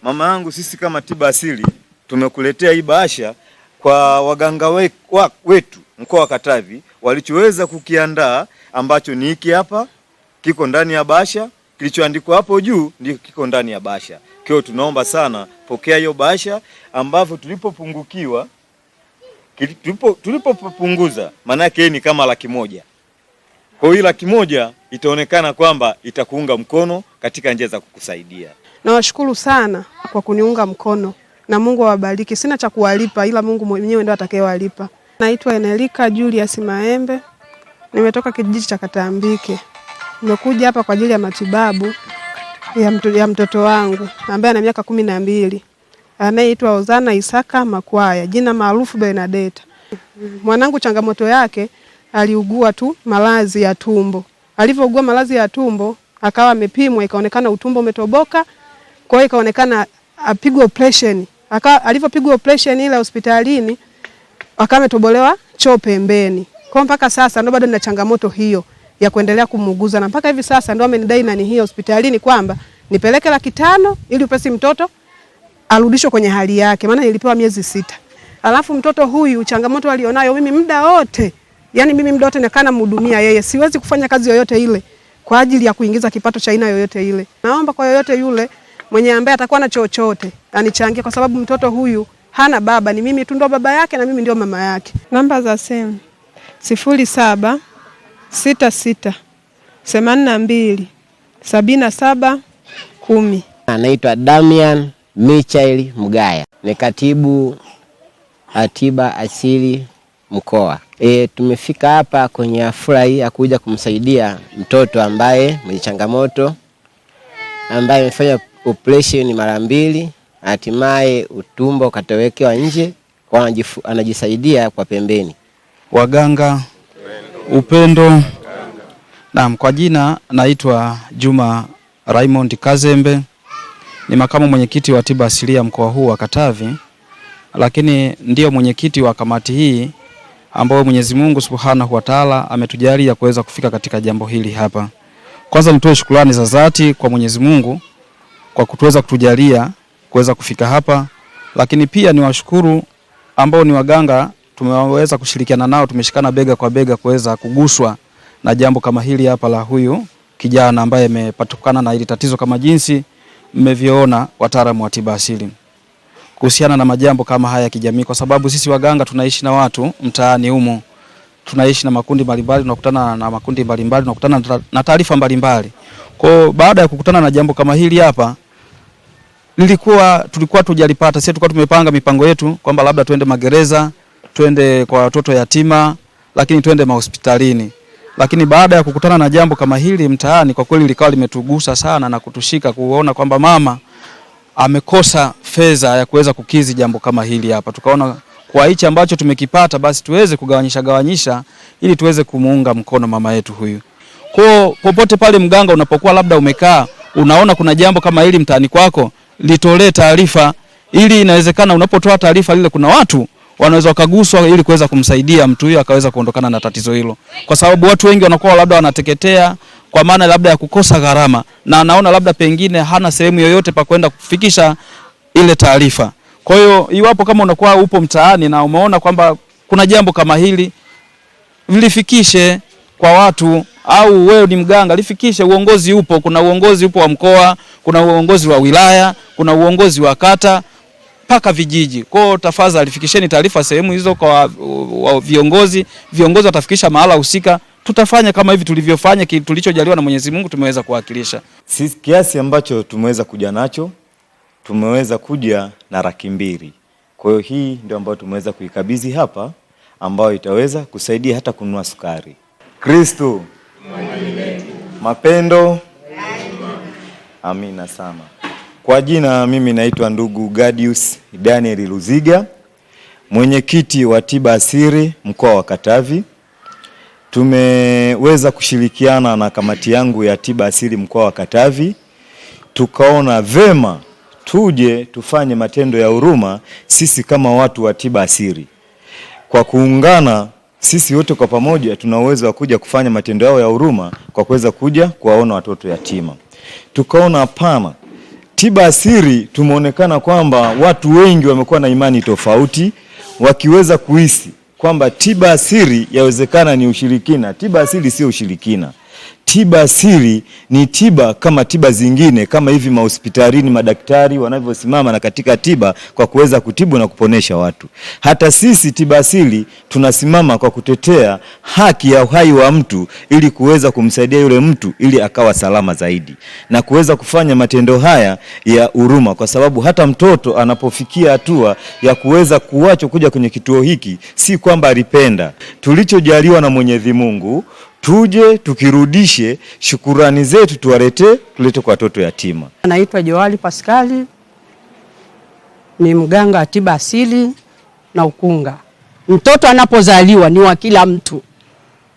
Mama yangu, sisi kama tiba asili tumekuletea hii bahasha kwa waganga wetu mkoa wa Katavi, walichoweza kukiandaa ambacho ni hiki hapa, kiko ndani ya bahasha, kilichoandikwa hapo juu ndio kiko ndani ya bahasha. Kwa hiyo tunaomba sana pokea hiyo bahasha, ambapo tulipopunguza maana yake ni kama 100,000. Kwa hiyo 100,000 itaonekana kwamba itakuunga mkono katika njia za kukusaidia. Nawashukuru sana kwa kuniunga mkono na Mungu awabariki. Sina cha kuwalipa ila Mungu mwenyewe ndiye atakayewalipa. Naitwa Enelika Julius Maembe. Nimetoka kijiji cha Katambike. Nimekuja hapa kwa ajili ya matibabu ya mtoto wangu ambaye ana miaka 12. Anaitwa Ozana Isaka Makwaya, jina maarufu Bernadetta. Mwanangu changamoto yake aliugua tu maradhi ya tumbo. Alivyougua maradhi ya tumbo, akawa amepimwa ikaonekana utumbo umetoboka. Kwa hiyo ikaonekana apigwe operation. Alivyopigwa operation ile hospitalini, akawa ametobolewa choo pembeni. Kwa mpaka sasa ndo bado nina changamoto hiyo ya kuendelea kumuuguza, na mpaka hivi sasa ndo amenidai nani hiyo hospitalini kwamba nipeleke 500,000 ili upesi mtoto arudishwe kwenye hali yake, maana nilipewa miezi 6. Alafu mtoto huyu changamoto alionayo, mimi muda wote nakaa namhudumia yeye, siwezi kufanya kazi yoyote ile kwa ajili ya kuingiza kipato cha aina yoyote ile. Naomba kwa yoyote yule mwenye ambaye atakuwa na chochote anichangie, kwa sababu mtoto huyu hana baba, ni mimi tu ndo baba yake na mimi ndio mama yake. Namba za simu 0766827710. Anaitwa Damian Michael Mgaya, ni katibu tiba asili mkoa. Tumefika hapa kwenye hafla hii ya kuja kumsaidia mtoto ambaye mwenye changamoto, ambaye amefanya operation mara 2, hatimaye utumbo katowekewa nje, kwa anajisaidia kwa pembeni. Waganga upendo. Naam, kwa jina naitwa Juma Raymond Kazembe, ni makamu mwenyekiti wa tiba asilia mkoa huu wa Katavi, lakini ndio mwenyekiti wa kamati hii ambao Mwenyezi Mungu Subhanahu wa Ta'ala ametujalia kuweza kufika katika jambo hili hapa. Kwanza nitoe shukrani za dhati kwa Mwenyezi Mungu kwa kutuweza kutujalia kuweza kufika hapa, lakini pia niwashukuru ambao ni waganga tumeweza kushirikiana nao, tumeshikana bega kwa bega kuweza kuguswa na jambo kama hili hapa la huyu kijana ambaye amepatikana na hili tatizo, kama jinsi mmevyoona wataalamu wa tiba asili kuhusiana na majambo kama haya ya kijamii, kwa sababu sisi waganga tunaishi na watu mtaani humo, tunaishi na makundi mbalimbali, tunakutana na makundi mbalimbali, tunakutana na taarifa mbalimbali. Kwa baada ya kukutana na jambo kama hili hapa, tulikuwa tujalipata, sisi tulikuwa tumepanga mipango yetu kwamba labda tuende magereza, tuende kwa watoto yatima, lakini tuende mahospitalini. Lakini baada ya kukutana na jambo kama hili mtaani, kwa kweli likawa limetugusa sana na kutushika kuona kwamba mama amekosa fedha ya kuweza kukizi jambo kama hili hapa. Tukaona kwa hichi ambacho tumekipata basi tuweze kugawanyisha ili tuweze kumuunga mkono mama yetu huyu. Kwa popote pale mganga unapokuwa labda umekaa, unaona kuna jambo kama hili mtaani kwako, litolee taarifa, ili inawezekana unapotoa taarifa ile kuna watu wanaweza wakaguswa ili kuweza kumsaidia mtu huyo akaweza kuondokana na tatizo hilo. Kwa sababu watu wengi wanakuwa labda wanateketea kwa maana labda ya kukosa gharama, na anaona labda pengine hana sehemu yoyote pa kwenda kufikisha ile taarifa. Kwa hiyo iwapo kama unakuwa upo mtaani na umeona kwamba kuna jambo kama hili, vilifikishe kwa watu, au wewe ni mganga lifikishe. Uongozi upo, kuna uongozi upo wa mkoa, kuna uongozi wa wilaya, kuna uongozi wa kata paka vijiji. Kwa tafadhali alifikisheni taarifa sehemu hizo kwa viongozi watafikisha mahala husika. Tutafanya kama hivi tulivyofanya, tulichojaliwa na Mwenyezi Mungu tumeweza kuwakilisha. Sisi kiasi ambacho tumeweza kuja nacho, tumeweza kuja na 200,000. Kwa hiyo hii ndio ambayo tumeweza kuikabidhi hapa, ambayo itaweza kusaidia hata kununua sukari. Kristo mapendo. Amina sana. Kwa jina mimi naitwa ndugu Gadius Daniel Luziga, mwenyekiti wa tiba asili mkoa wa Katavi. Tumeweza kushirikiana na kamati yangu ya tiba asili mkoa wa Katavi, tukaona vema tuje tufanye matendo ya huruma sisi kama watu wa tiba asili. Kwa kuungana sisi wote kwa pamoja tuna uwezo wa kuja kufanya matendo yao ya huruma kwa kuweza kuja kuwaona watoto yatima. Tukaona hapana, Tiba asili tumeonekana kwamba watu wengi wamekuwa na imani tofauti, wakiweza kuhisi kwamba tiba asili yawezekana ni ushirikina. Tiba asili sio ushirikina. Tiba asili ni tiba kama tiba zingine, kama hivi mahospitalini madaktari wanavyosimama na katika tiba kwa kuweza kutibu na kuponesha watu. Hata sisi tiba asili tunasimama kwa kutetea haki ya uhai wa mtu ili kuweza kumsaidia yule mtu ili akawa salama zaidi, na kuweza kufanya matendo haya ya huruma, kwa sababu hata mtoto anapofikia hatua ya kuweza kuachwa kuja kwenye kituo hiki si kwamba alipenda. Tulichojaliwa na Mwenyezi Mungu tuje tukirudishe shukurani zetu, tulete kwa watoto yatima. Naitwa Joali Paskali, ni mganga wa tiba asili na ukunga. Mtoto anapozaliwa ni wa kila mtu,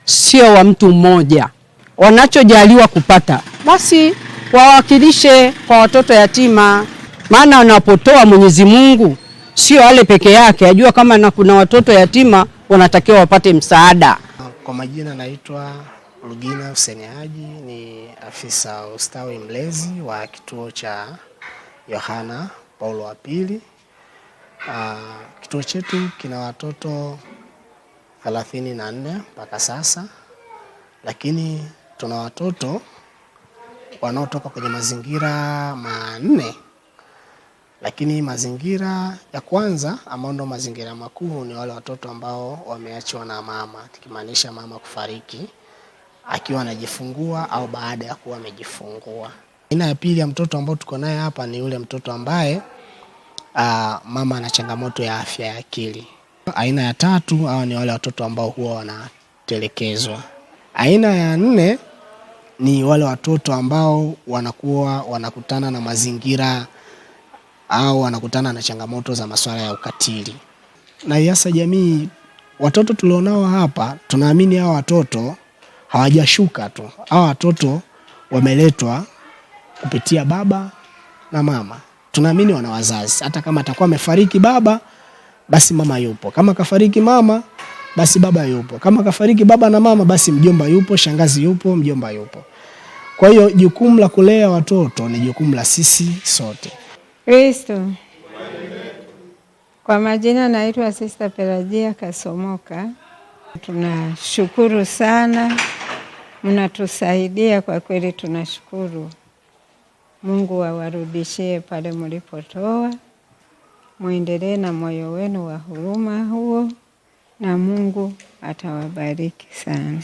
sio wa mtu mmoja. Wanachojaliwa kupata basi wawakilishe kwa watoto yatima, maana wanapotoa Mwenyezi Mungu sio wale peke yake, ajua kama kuna watoto yatima wanatakiwa wapate msaada. Kwa majina naitwa Rugina Hussein Haji, ni afisa ustawi mlezi wa kituo cha Yohana Paulo wa Pili. Kituo chetu kina watoto 34 mpaka sasa, lakini tuna watoto wanaotoka kwenye mazingira 4. Lakini mazingira ya kwanza ambao ndo mazingira makuu ni wale watoto ambao wameachwa na mama, tukimaanisha mama kufariki akiwa anajifungua au baada ya kuwa amejifungua. Aina ya pili ya mtoto ambao tuko naye hapa ni yule mtoto ambaye mama ana changamoto ya afya ya akili. Aina ya tatu hao ni wale watoto ambao huwa wanatelekezwa. Aina ya 4 ni wale watoto ambao wanakuwa wanakutana na mazingira au wanakutana na changamoto za masuala ya ukatili. Na hasa jamii, watoto tulionao hapa tunaamini hao watoto hawajashuka tu. Hao watoto wameletwa kupitia baba na mama. Tunaamini wana wazazi. Hata kama atakuwa amefariki baba, basi mama yupo. Kama kafariki mama, basi baba yupo. Kama kafariki baba na mama, basi mjomba yupo, shangazi yupo, mjomba yupo. Kwa hiyo jukumu la kulea watoto ni jukumu la sisi sote. Kristo. Kwa majina naitwa Sister Pelagia Kasomoka. Tunashukuru sana, mnatusaidia kwa kweli, tunashukuru. Mungu awarudishie pale mlipotoa, muendelee na moyo wenu wa huruma huo, na Mungu atawabariki sana.